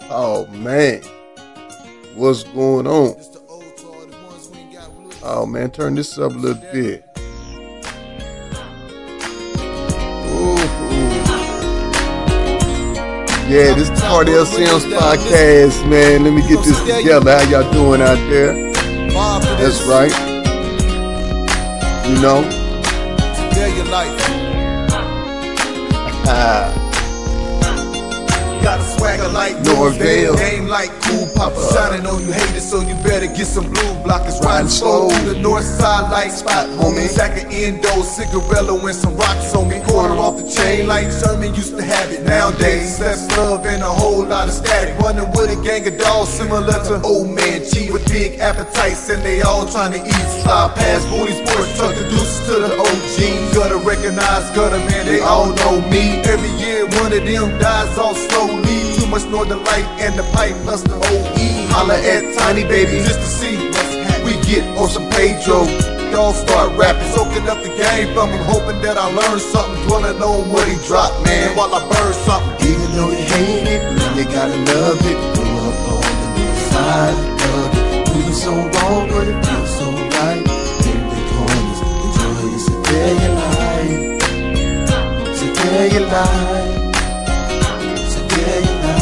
Oh man, what's going on? Oh man, turn this up a little bit. Ooh. Yeah, this is Kardell Sims podcast, man. Let me get this together. How y'all doing out there? That's right. You know. Got a swagger like Norvell. Game like cool papa. Shining on you haters, so you better get some blue blockers. Riding slow to the north side like spot, homie. Sack of endo, cigarella, and some rocks on me. Quarter off the chain like Sherman used to have it. Nowadays, less love and a whole lot of static. Running with a gang of dogs similar to old man Chi with big appetites, and they all trying to eat. Slide past booty sports, tuck the deuces to the OG. Gotta recognize, gutter man, they all know me. Every year one of them dies off slowly. Too much northern light and the pipe plus the OE. Holla at Tiny Baby just to see we get on some Pedro. Y'all start rapping, soaking up the game from him, hoping that I learn something, dwelling on what he dropped, man, while I burn something. Even though you hate it, man, you gotta love it. Grew up on the north side of it. Moving so wrong, but it feels so right. In the corners, enjoying Sedalia life. Sedalia life. Sedalia life. Sedalia life.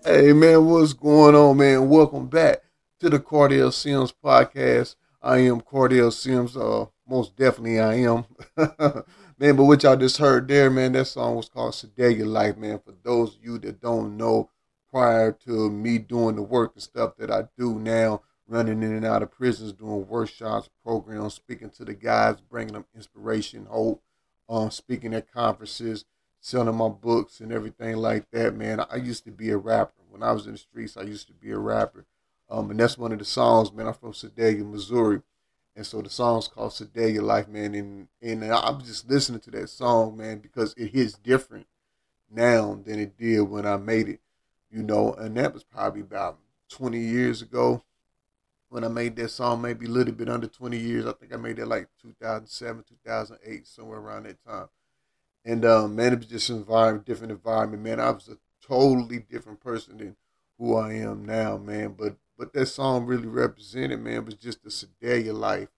Hey man, what's going on, man? Welcome back to the Kardell Sims podcast. I am Kardell Sims. Most definitely I am. Man, but what y'all just heard there, man, that song was called Sedalia Life, man. For those of you that don't know, prior to me doing the work and stuff that I do now, running in and out of prisons, doing workshops, programs, speaking to the guys, bringing them inspiration, hope, speaking at conferences, selling my books and everything like that, man. I used to be a rapper. When I was in the streets, I used to be a rapper. And that's one of the songs, man. I'm from Sedalia, Missouri. And so the song's called Sedalia Life, man. And I'm just listening to that song, man, because it hits different now than it did when I made it, you know. And that was probably about 20 years ago when I made that song, maybe a little bit under 20 years. I think I made that like 2007, 2008, somewhere around that time. And man, it was just an different environment, man. I was a totally different person than who I am now, man. But that song really represented, man, was just the Sedalia life.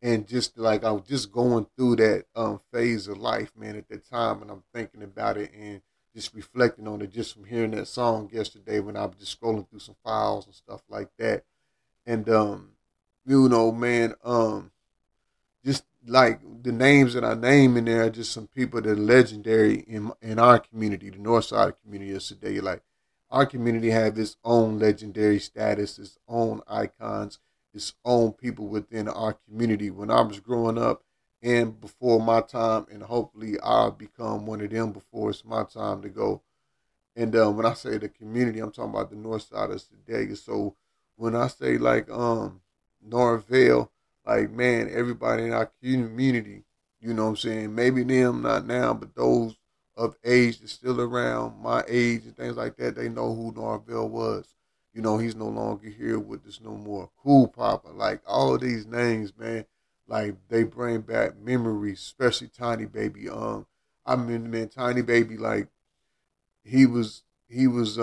And just like I was just going through that phase of life, man, at that time, and I'm thinking about it and just reflecting on it just from hearing that song yesterday when I was just scrolling through some files and stuff like that. And you know, man, just like the names that I name in there are just some people that are legendary in our community, the north side community of Sedalia. Like our community have its own legendary status, its own icons, its own people within our community. When I was growing up and before my time, and hopefully I'll become one of them before it's my time to go. And when I say the community, I'm talking about the north side of Sedalia. So when I say like Norvell, like, man, everybody in our community, you know what I'm saying? Maybe them, not now, but those of age that's still around, my age and things like that, they know who Norvell was. You know, he's no longer here with us no more. Cool Papa, like all of these names, man, like they bring back memories, especially Tiny Baby. I mean, man, Tiny Baby, like he was, he was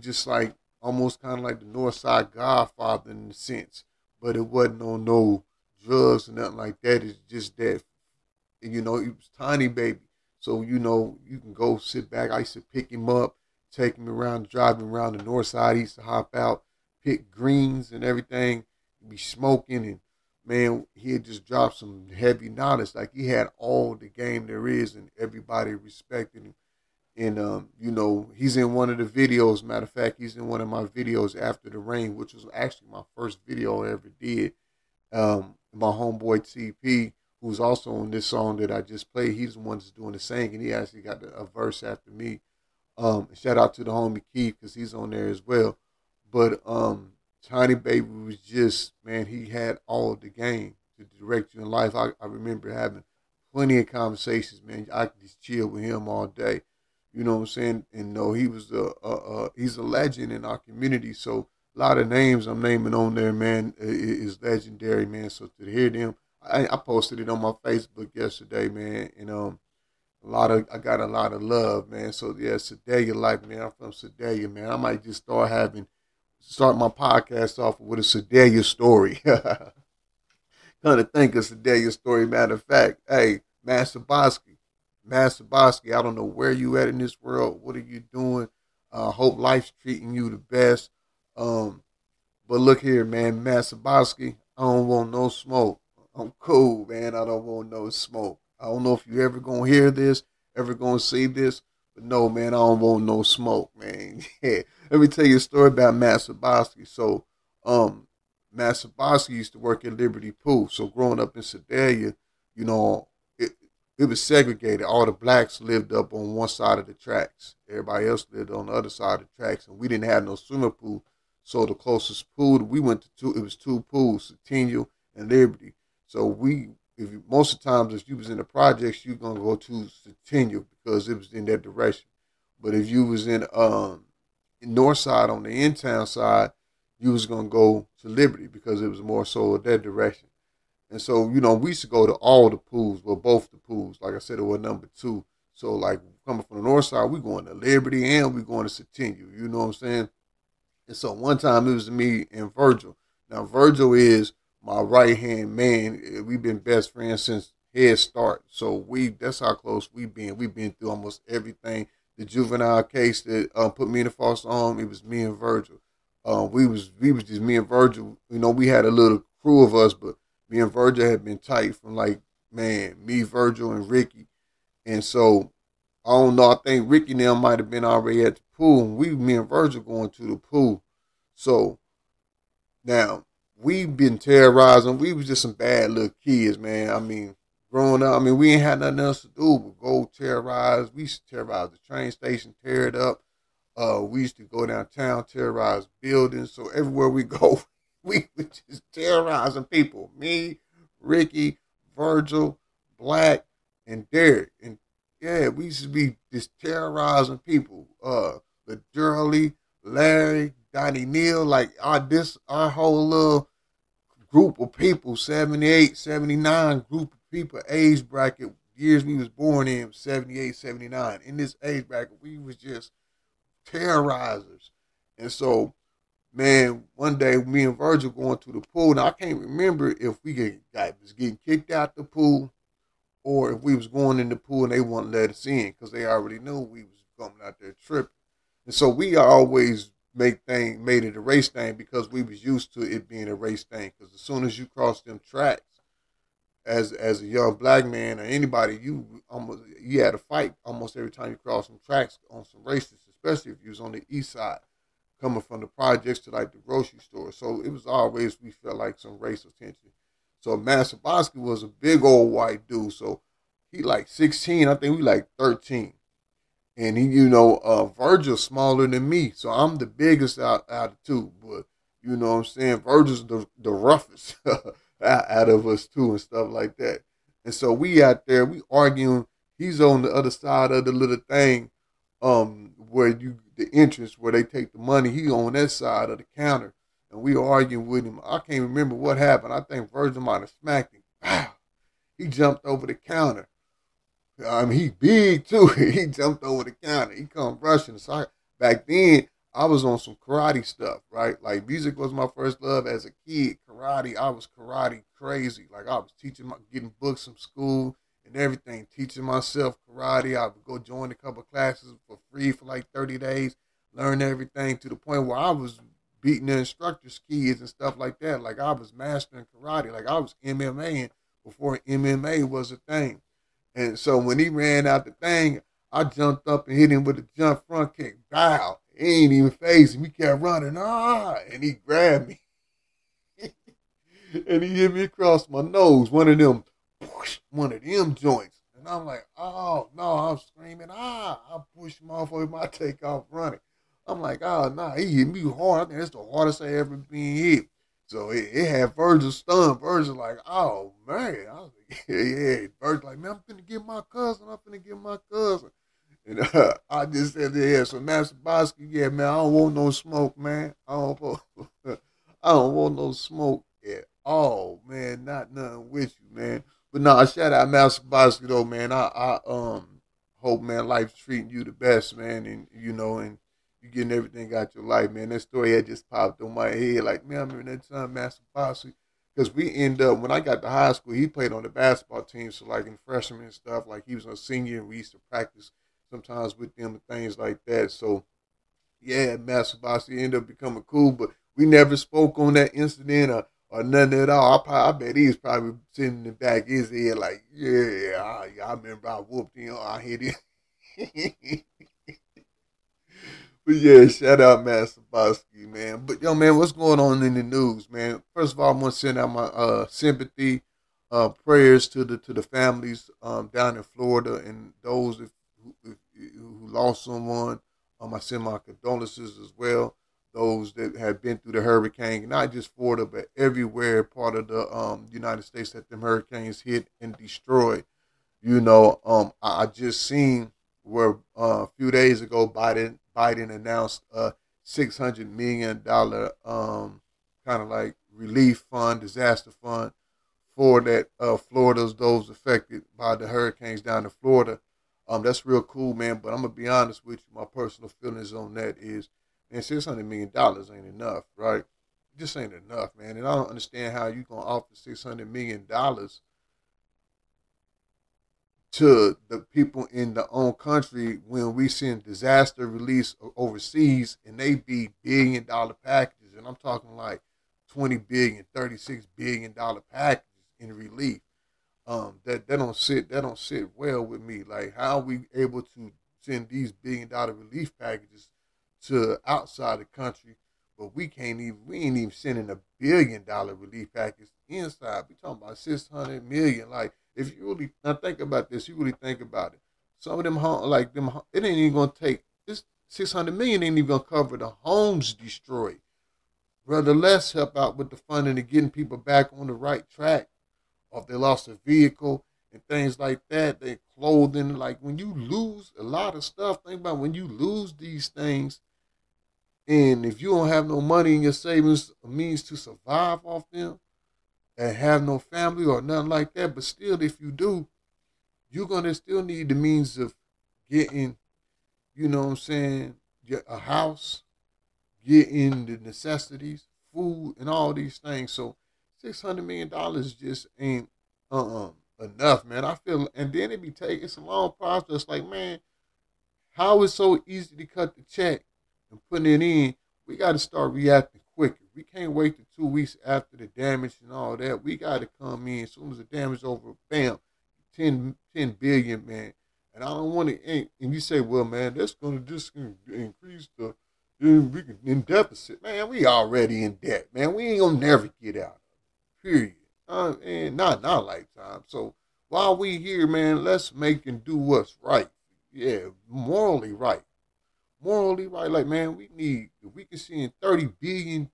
just like almost kind of like the North Side Godfather in a sense, but it wasn't on no drugs or nothing like that. It's just that, you know, he was Tiny Baby. So, you know, you can go sit back. I used to pick him up, take him around, drive him around the north side. He used to hop out, pick greens and everything, be smoking. And, man, he had just dropped some heavy knowledge. Like, he had all the game there is, and everybody respected him. And, you know, he's in one of the videos. Matter of fact, he's in one of my videos, After the Rain, which was actually my first video I ever did. My homeboy TP, who's also on this song that I just played, he's the one that's doing the singing. He actually got a verse after me. Shout out to the homie Keith, because he's on there as well. But Tiny Baby was just, man, he had all of the game to direct you in life. I remember having plenty of conversations, man. I could just chill with him all day. You know what I'm saying? And no, he was he's a legend in our community. So a lot of names I'm naming on there, man, is legendary, man. So to hear them, I posted it on my Facebook yesterday, man, and I got a lot of love, man. So yeah, Sedalia life, man. I'm from Sedalia, man. I might just start my podcast off with a Sedalia story. Kind of think of Sedalia's story. Matter of fact, hey, Master Bosky, I don't know where you at in this world. What are you doing? Hope life's treating you the best. Um, but look here, man, Master Bosky, I don't want no smoke. I'm cool, man. I don't want no smoke. I don't know if you ever gonna hear this, ever gonna see this, but no, man, I don't want no smoke, man. Yeah. Let me tell you a story about Master Bosky. So, um, Master Bosky used to work at Liberty Pool. So growing up in Sedalia, you know, it was segregated. All the blacks lived up on one side of the tracks. Everybody else lived on the other side of the tracks. And we didn't have no swimming pool. So the closest pool that we went to it was two pools, Centennial and Liberty. So most of the times if you was in the projects, you're gonna go to Centennial because it was in that direction. But if you was in north side on the in town side, you was gonna go to Liberty because it was more so that direction. And so, we used to go to all the pools, well, both the pools. Like I said, it was number two. So, like, coming from the north side, we going to Liberty and we going to Centennial. You know what I'm saying? And so one time it was me and Virgil. Now, Virgil is my right-hand man. We've been best friends since Head Start. So that's how close we've been. We've been through almost everything. The juvenile case that put me in the foster home, it was me and Virgil. We was just me and Virgil. We had a little crew of us, but me and Virgil had been tight from like, man, me, Virgil, and Ricky. And so, I don't know, I think Ricky now might have been already at the pool. And me and Virgil going to the pool. So, now, we've been terrorizing. We was just some bad little kids, man. I mean, growing up, we ain't had nothing else to do but go terrorize. We used to terrorize the train station, tear it up. We used to go downtown, terrorize buildings. So everywhere we go, we were just terrorizing people. Me, Ricky, Virgil, Black, and Derek. And yeah, we used to be just terrorizing people. The Durley, Larry, Donnie Neal, like our whole little group of people, 78, 79 group of people, age bracket, years we was born in, 78, 79. In this age bracket, we was just terrorizers. And so, man, one day me and Virgil going to the pool. Now I can't remember if was getting kicked out the pool or if we was going in the pool and they wouldn't let us in because they already knew we was coming out there tripping. And so we always made it a race thing because we was used to it being a race thing. Because as soon as you cross them tracks, as a young black man or anybody, you had to fight almost every time you cross some tracks on some races, especially if you was on the east side, coming from the projects to like the grocery store. So it was always, we felt like some racial tension. So Master Bosky was a big old white dude. So he like 16, I think we like 13. And he, Virgil's smaller than me. So I'm the biggest out of two. But, you know what I'm saying? Virgil's the roughest out of us too and stuff like that. And so we out there, we arguing. He's on the other side of the little thing, where the entrance where they take the money. He on that side of the counter. And we arguing with him. I can't remember what happened. I think Virgil might have smacked him. Wow. He jumped over the counter. He big too. He jumped over the counter. He come rushing. So back then, I was on some karate stuff, right? Like music was my first love as a kid. Karate, I was karate crazy. Like I was getting books from school and everything, teaching myself karate. I would go join a couple classes for free for like 30 days, learn everything to the point where I was beating the instructors' kids and stuff like that. Like I was mastering karate. Like I was MMAing before MMA was a thing. And so when he ran out the thing, I jumped up and hit him with a jump front kick. Wow. He ain't even phasing. We kept running. And he grabbed me. And he hit me across my nose. One of them joints. And I'm like, oh, no. I'm screaming. I pushed him off with my takeoff running. I'm like, oh, no. He hit me hard. I think that's the hardest I ever been hit. So it had Virgil stunned. Virgil like, oh, man. I was like, yeah. Virgil like, man, I'm finna get my cousin. And I just said, yeah, so Master Bosky, yeah, man, I don't want no smoke, man. I don't want no smoke at all, man. Not nothing with you, man. But no, shout out Master Bosky though, man. I hope, man, life's treating you the best, man, and and you getting everything out your life, man. That story had just popped on my head, like, man, I remember that time, Master Bosky. Because we end up, when I got to high school, he played on the basketball team. So, like, in freshman and stuff, like, he was a senior, and we used to practice sometimes with them and things like that. So, yeah, Master Bosky ended up becoming cool, but we never spoke on that incident or nothing at all. I bet he was probably sitting in the back of his head like, yeah, I remember I whooped him, I hit him. But yeah, shout out Master Bosky, man. But yo, man, what's going on in the news, man? First of all, I want to send out my sympathy, prayers to the families down in Florida and those who lost someone. I send my condolences as well. Those that have been through the hurricane, not just Florida, but everywhere part of the United States that them hurricanes hit and destroyed. I just seen where a few days ago Biden announced a $600 million kind of like relief fund, disaster fund for that Florida's those affected by the hurricanes down in Florida. That's real cool, man. But I'm gonna be honest with you. My personal feelings on that is, man, $600 million ain't enough, right? It just ain't enough, man. And I don't understand how you gonna offer $600 million to the people in the own country when we send disaster relief overseas and they be $1 billion packages. And I'm talking like 20 billion, $36 billion packages in relief. That don't sit well with me. Like, how are we able to send these $1 billion relief packages to outside the country, but we ain't even sending $1 billion relief package inside. We talking about 600 million. Like, if you really now think about this, you really think about it. Some of them it ain't even gonna take this 600 million ain't even gonna cover the homes destroyed. Rather less help out with the funding and getting people back on the right track, or if they lost a vehicle and things like that, their clothing. Like, when you lose a lot of stuff, think about when you lose these things, and if you don't have no money in your savings, a means to survive off them, and have no family or nothing like that, but still, if you do, you're gonna still need the means of getting, you know what I'm saying, a house, getting the necessities, food, and all these things. So $600 million just ain't enough, man. I feel, and then it's a long process. Like, man, how it's so easy to cut the check and putting it in. We got to start reacting quicker. We can't wait till 2 weeks after the damage and all that. We got to come in as soon as the damage over. Bam, 10 billion, man. And I don't want to. And you say, well, man, that's going to just increase the in deficit. Man, we already in debt, man. We ain't gonna never get out of it. Period. And not in our lifetime. So while we here, man, let's make and do what's right. Yeah, morally right. Morally right. Like, man, if we can send 30 billion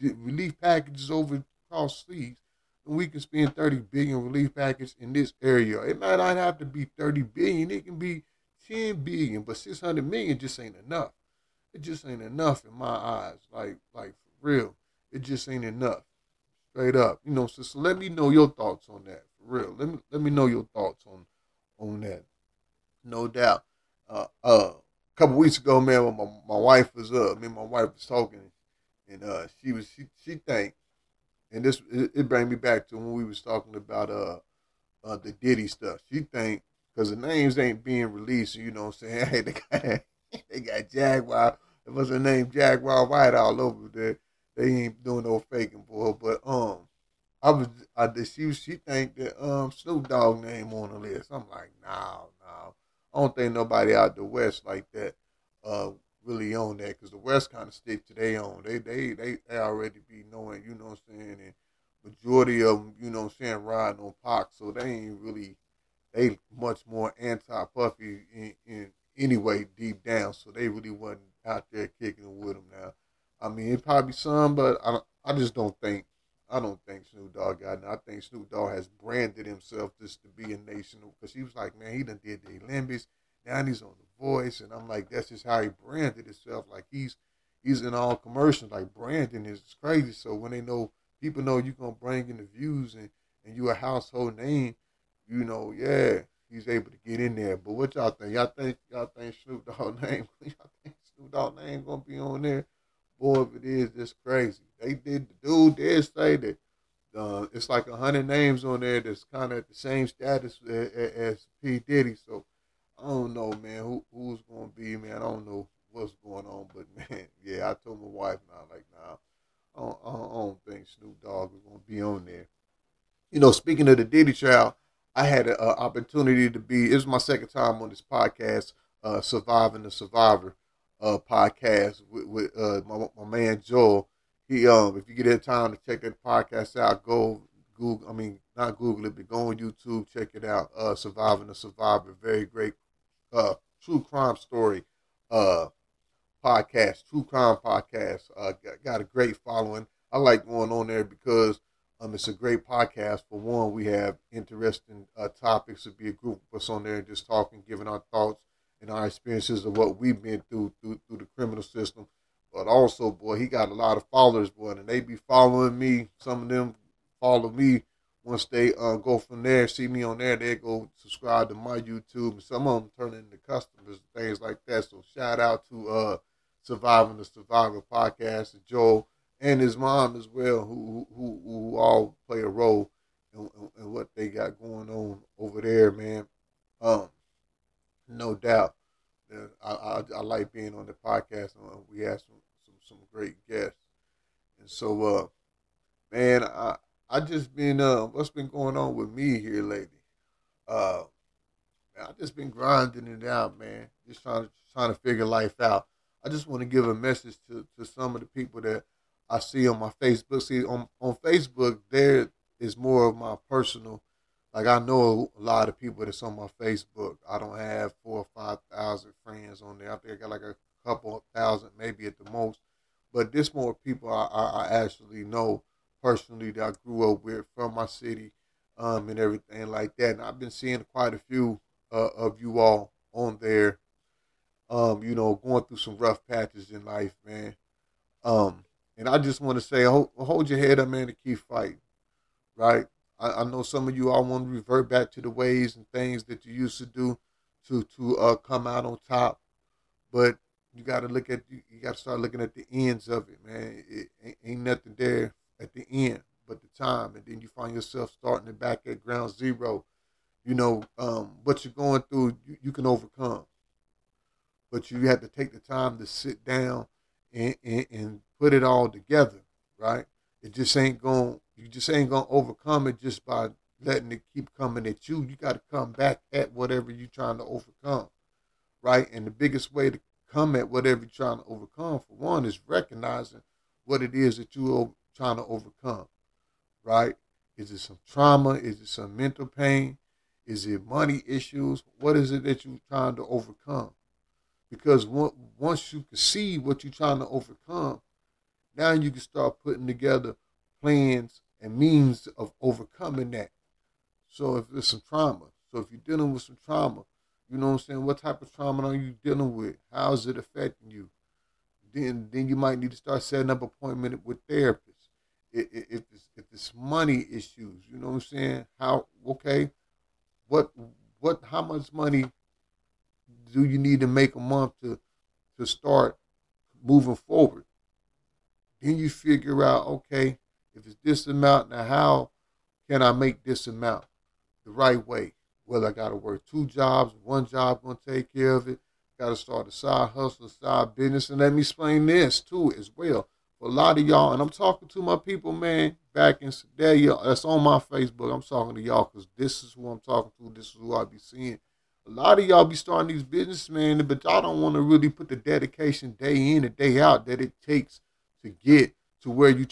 relief packages over across seas, and we can spend 30 billion relief packages in this area. It might not have to be 30 billion. It can be 10 billion, but 600 million just ain't enough. It just ain't enough in my eyes. Like for real. It just ain't enough. Straight up. So let me know your thoughts on that. For real. Let me know your thoughts on that. No doubt. A couple weeks ago, man, when my wife was me and my wife was talking, and she think, and it bring me back to when we was talking about the Diddy stuff. She think, because the names ain't being released, you know what I'm saying? Hey, they got Jaguar. It was a name Jaguar White all over there. They ain't doing no faking, boy. But she think that Snoop Dogg name on the list. I'm like, no. I don't think nobody out the West like that really on that, because the West kind of stick to their own. They already be knowing, you know what I'm saying, and majority of them, you know what I'm saying, riding on Pac, so they much more anti-Puffy in anyway deep down, so they really wasn't out there kicking it with him now. I mean, it probably some, but I just don't think Snoop Dogg got it. I think Snoop Dogg has branded himself just to be a national, because he was like, man, he done did the Olympics, now he's on The Voice, and I'm like, that's just how he branded himself. Like, he's in all commercials. Like, branding is crazy. So when they know people know you're gonna bring in the views and you a household name, yeah, he's able to get in there. But what y'all think? Y'all think Snoop Dogg name? Y'all think Snoop Dogg name gonna be on there? Boy, if it is, it's crazy. They did. The dude did say that it's like 100 names on there that's kind of at the same status as P Diddy. So I don't know, man, who's gonna be, man. I don't know what's going on, but man, yeah, I told my wife now, like, nah, I don't think Snoop Dogg is gonna be on there. Speaking of the Diddy Child, I had an opportunity to be. It was my second time on this podcast, Surviving the Survivor, podcast with my man Joel. He if you get that time to check that podcast out, go Google. I mean, not Google it, but go on YouTube, check it out. Surviving the Survivor, very great true crime story uh podcast, true crime podcast. Got a great following. I like going on there because it's a great podcast. For one, we have interesting topics. To be a group of us on there and just talking, giving our thoughts and our experiences of what we've been through the criminal system. But also, boy, he got a lot of followers, boy, and they be following me. Some of them follow me. Once they go from there, see me on there, they go subscribe to my YouTube. And some of them turn into customers and things like that. So shout out to Surviving the Survivor podcast, and Joel and his mom as well, who all play a role in what they got going on over there, man. No doubt. I like being on the podcast. We had some great guests, and so man, I just been what's been going on with me here lately. Uh, Man, I just been grinding it out, man. Just trying to figure life out. I just want to give a message to some of the people that I see on my Facebook. See, on Facebook, there is more of my personal. Like, I know a lot of people that's on my Facebook. I don't have 4 or 5 thousand friends on there. I think I got like a couple of thousand, maybe at the most. But there's more people I actually know personally that I grew up with from my city, and everything like that. And I've been seeing quite a few of you all on there, going through some rough patches in life, man. And I just want to say, hold your head up, man, and keep fighting, right? I know some of you all want to revert back to the ways and things that you used to do to come out on top, but you got to you got to start looking at the ends of it, man. It ain't nothing there at the end but the time, and then you find yourself starting it back at ground zero. What you're going through, you can overcome, but you have to take the time to sit down and put it all together, right? You just ain't gonna overcome it just by letting it keep coming at you. You got to come back at whatever you're trying to overcome, right? And the biggest way to come at whatever you're trying to overcome, for one, is recognizing what it is that you're trying to overcome, right? Is it some trauma? Is it some mental pain? Is it money issues? What is it that you're trying to overcome? Because once you can see what you're trying to overcome, now you can start putting together plans and means of overcoming that. So if there's some trauma, so if you're dealing with some trauma, you know what I'm saying, what type of trauma are you dealing with? How is it affecting you? Then you might need to start setting up an appointment with therapists. If it's money issues, you know what I'm saying? How much money do you need to make a month to start moving forward? Then you figure out, okay, if it's this amount, now how can I make this amount the right way? Well, I got to work 2 jobs, 1 job going to take care of it. Got to start a side hustle, side business. And let me explain this too as well. For a lot of y'all, and I'm talking to my people, man, back in Sedalia, that's on my Facebook. I'm talking to y'all because this is who I'm talking to. This is who I be seeing. A lot of y'all be starting these businesses, man, but y'all don't want to really put the dedication day in and day out that it takes to get to where you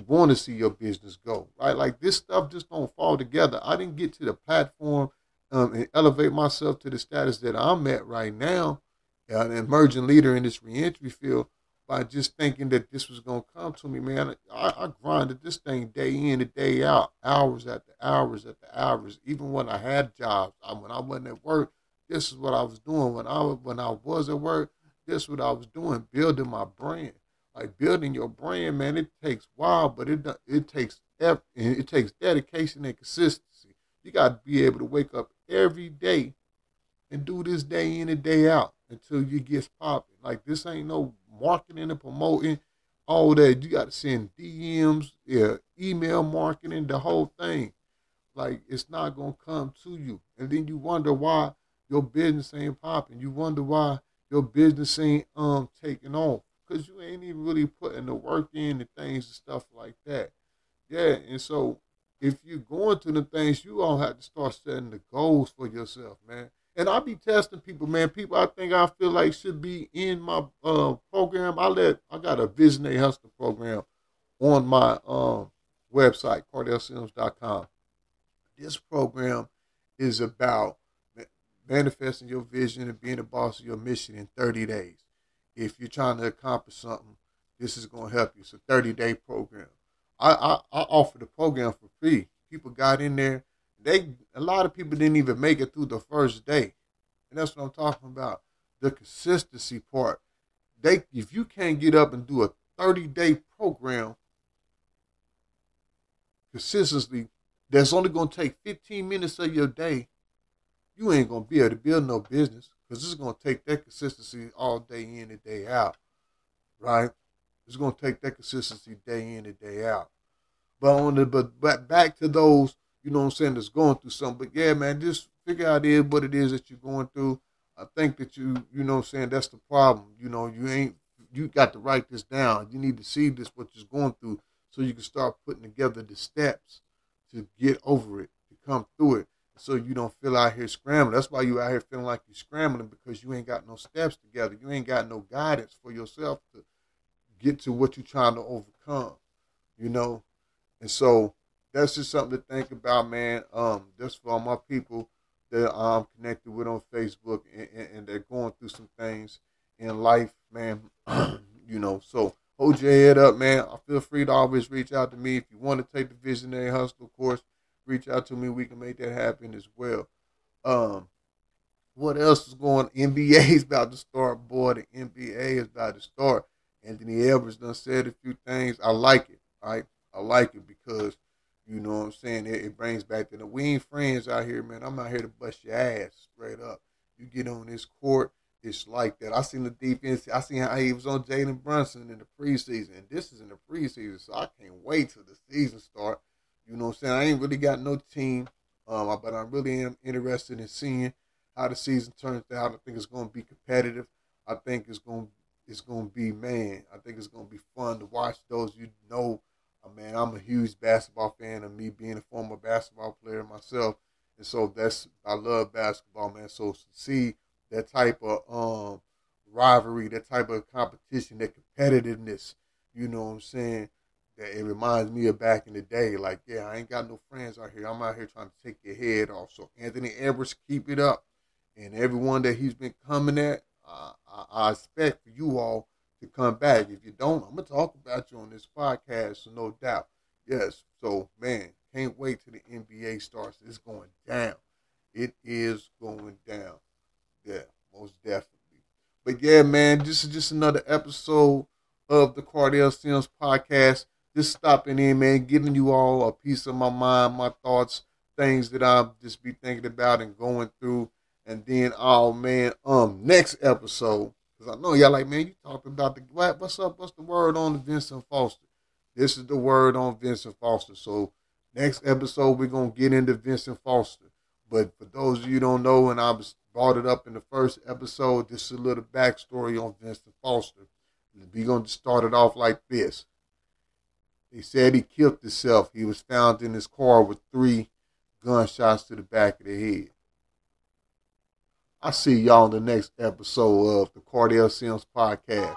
want to see your business go, right? Like, this stuff just don't fall together. I didn't get to the platform and elevate myself to the status that I'm at right now, an emerging leader in this reentry field, by just thinking that this was going to come to me, man. I grinded this thing day in and day out, hours after hours after hours. Even when I had jobs, when I wasn't at work, this is what I was doing. When I was at work, this is what I was doing, building my brand. Like building your brand, man, it takes while, but it takes effort, and it takes dedication and consistency. You got to be able to wake up every day and do this day in and day out until you get popping. Like this ain't no marketing and promoting all that. You got to send DMs, yeah, email marketing, the whole thing. Like it's not gonna come to you, and then you wonder why your business ain't popping. You wonder why your business ain't taking off because you ain't even really putting the work in and things and stuff like that. Yeah, and so if you're going to the things, you all have to start setting the goals for yourself, man. And I be testing people, man. People I feel like should be in my program. I got a Visionary Hustler program on my website, KardellSims.com. This program is about manifesting your vision and being the boss of your mission in 30 days. If you're trying to accomplish something, this is going to help you. It's a 30-day program. I offer the program for free. People got in there. A lot of people didn't even make it through the first day. And that's what I'm talking about. The consistency part. If you can't get up and do a 30-day program consistently, that's only going to take 15 minutes of your day, you ain't going to be able to build no business because it's going to take that consistency all day in and day out, right? It's going to take that consistency day in and day out. But back to those, you know what I'm saying, that's going through something. But yeah, man, just figure out what it is that you're going through. I think that you know what I'm saying, that's the problem. You know, you got to write this down. You need to see this, what you're going through, so you can start putting together the steps to get over it, to come through it, so you don't feel out here scrambling. That's why you out here feeling like you're scrambling, because you ain't got no steps together. You ain't got no guidance for yourself to get to what you're trying to overcome, you know? And so that's just something to think about, man. Just for all my people that I'm connected with on Facebook and they're going through some things in life, man, you know, so hold your head up, man. Feel free to always reach out to me. If you want to take the Visionary Hustle course, reach out to me. We can make that happen as well. What else is going on? NBA is about to start, boy. The NBA is about to start. Anthony Edwards done said a few things. I like it, right? I like it because, you know what I'm saying, it brings back to we ain't friends out here, man. I'm out here to bust your ass straight up. You get on this court, it's like that. I seen the defense. I seen how he was on Jalen Brunson in the preseason. And this is in the preseason, so I can't wait till the season start. You know what I'm saying? I ain't really got no team, but I really am interested in seeing how the season turns out. I think it's going to be competitive. I think it's going to be, man, I think it's going to be fun to watch those. You know, man, I'm a huge basketball fan of me being a former basketball player myself. And so I love basketball, man. So to see that type of rivalry, that type of competition, that competitiveness, you know what I'm saying, that it reminds me of back in the day. Like, yeah, I ain't got no friends out here. I'm out here trying to take your head off. So Anthony Edwards, keep it up. And everyone that he's been coming at, I expect for you all to come back. If you don't, I'm going to talk about you on this podcast, so no doubt. Yes, so, man, can't wait till the NBA starts. It's going down. It is going down. Yeah, most definitely. But, yeah, man, this is just another episode of the Kardell Sims podcast. Just stopping in, man, giving you all a piece of my mind, my thoughts, things that I'll just be thinking about and going through. And then, oh, man, next episode, because I know y'all like, man, you talking about what's up, what's the word on the Vincent Foster? This is the word on Vincent Foster. So next episode, we're going to get into Vincent Foster. But for those of you who don't know, and I brought it up in the first episode, this is a little backstory on Vincent Foster. We're going to start it off like this. He said he killed himself. He was found in his car with 3 gunshots to the back of the head. I'll see y'all in the next episode of the Kardell Sims podcast.